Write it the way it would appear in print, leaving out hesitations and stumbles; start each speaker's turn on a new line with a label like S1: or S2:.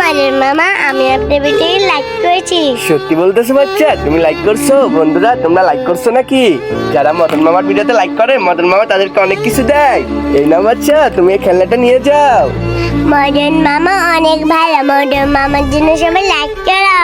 S1: মদন মামা, আমি আপনার ভিডিও লাইক করেছি।
S2: সত্যি বলতেছো বাচ্চা, তুমি লাইক করছো? বন্ধুরা তোমরা লাইক করছো নাকি? যারা মদন মামার ভিডিওতে লাইক করে মদন মামা তাদেরকে অনেক কিছু দেয়। এই না বাচ্চা, তুমি এই খেলনাটা নিয়ে যাও।
S1: মদন মামা অনেক ভালো, মদন মামার জন্য সবাই লাইক করো।